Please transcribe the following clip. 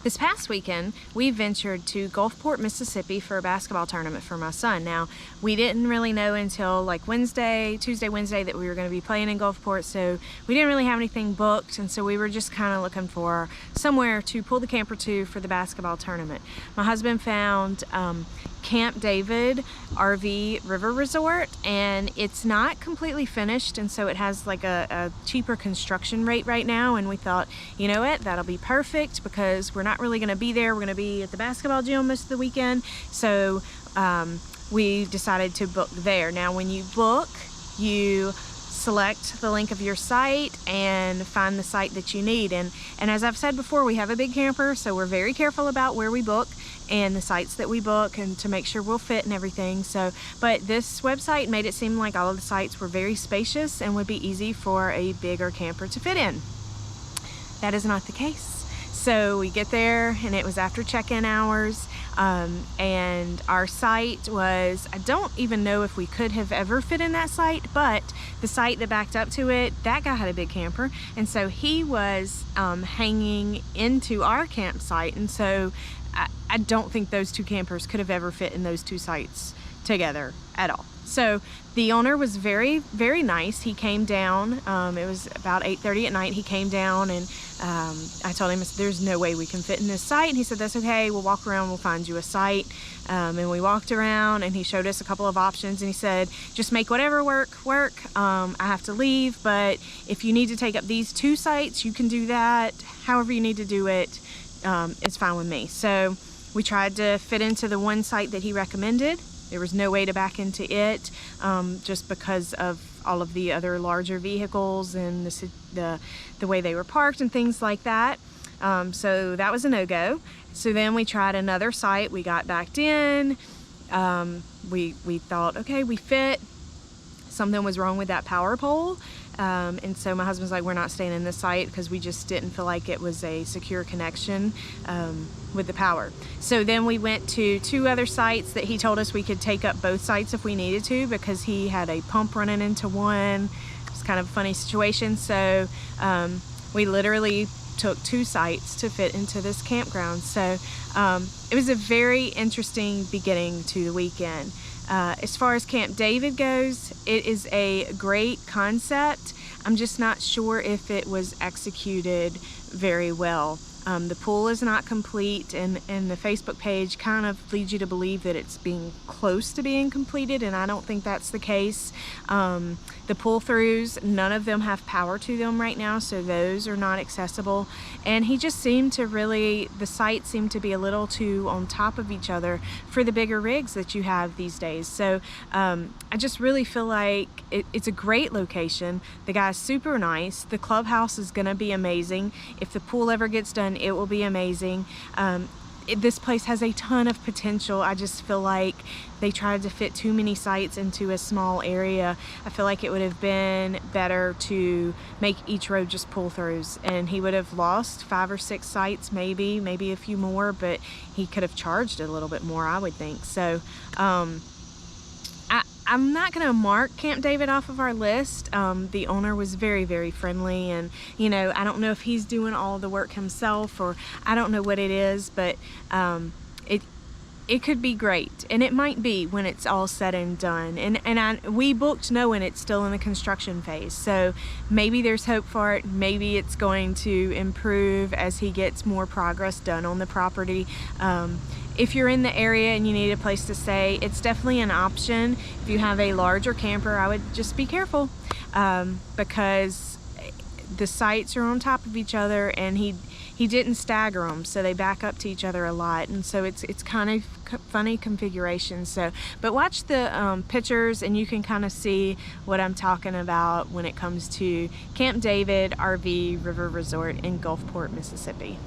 This past weekend, we ventured to Gulfport, Mississippi for a basketball tournament for my son. Now, we didn't really know until like Tuesday, Wednesday, that we were going to be playing in Gulfport, so we didn't really have anything booked, and so we were just kind of looking for somewhere to pull the camper to for the basketball tournament. My husband found Camp David RV River Resort, and it's not completely finished, and so it has like a cheaper construction rate right now, and we thought, you know what, that'll be perfect because we're not really going to be there. We're going to be at the basketball gym most of the weekend, so we decided to book there. Now when you book, you select the link of your site and find the site that you need, and as I've said before, we have a big camper, so we're very careful about where we book and the sites that we book, and to make sure we'll fit and everything. So, but this website made it seem like all of the sites were very spacious and would be easy for a bigger camper to fit in. That is not the case. So we get there and it was after check-in hours, and our site was, I don't even know if we could have ever fit in that site, but the site that backed up to it, that guy had a big camper, and so he was hanging into our campsite, and so I don't think those two campers could have ever fit in those two sites together at all. So the owner was very, very nice. He came down, it was about 8:30 at night. He came down, and I told him, there's no way we can fit in this site, and he said, that's okay, we'll walk around, we'll find you a site. And we walked around and he showed us a couple of options, and he said, just make whatever work. I have to leave, but if you need to take up these two sites, you can do that. However you need to do it, it's fine with me. So we tried to fit into the one site that he recommended. There was no way to back into it, just because of all of the other larger vehicles and the way they were parked and things like that. So that was a no-go. So then we tried another site. We got backed in. We thought, okay, we fit. Something was wrong with that power pole. And so my husband's like, we're not staying in this site because we just didn't feel like it was a secure connection with the power. So then we went to two other sites that he told us we could take up both sites if we needed to, because he had a pump running into one. It was kind of a funny situation. So we literally took two sites to fit into this campground. So it was a very interesting beginning to the weekend. As far as Camp David goes, it is a great concept. I'm just not sure if it was executed very well. The pool is not complete, and the Facebook page kind of leads you to believe that it's being close to being completed, and I don't think that's the case. The pull-throughs, none of them have power to them right now, so those are not accessible. And he just seemed to really, the sites seemed to be a little too on top of each other for the bigger rigs that you have these days. So I just really feel like it's a great location. The guy's super nice. The clubhouse is gonna be amazing. If the pool ever gets done, it will be amazing. This place has a ton of potential. I just feel like they tried to fit too many sites into a small area. I feel like it would have been better to make each road just pull-throughs, and he would have lost 5 or 6 sites, maybe a few more, but he could have charged a little bit more, I would think. So I'm not gonna mark Camp David off of our list. The owner was very, very friendly, and you know, I don't know if he's doing all the work himself, or I don't know what it is, but it could be great, and it might be when it's all said and done. And we booked knowing it's still in the construction phase, so maybe there's hope for it. Maybe it's going to improve as he gets more progress done on the property. If you're in the area and you need a place to stay, it's definitely an option. If you have a larger camper, I would just be careful, because the sites are on top of each other, and he didn't stagger them, so they back up to each other a lot, and so it's kind of funny configuration. So, but watch the pictures and you can kind of see what I'm talking about when it comes to Camp David RV River Resort in Gulfport, Mississippi.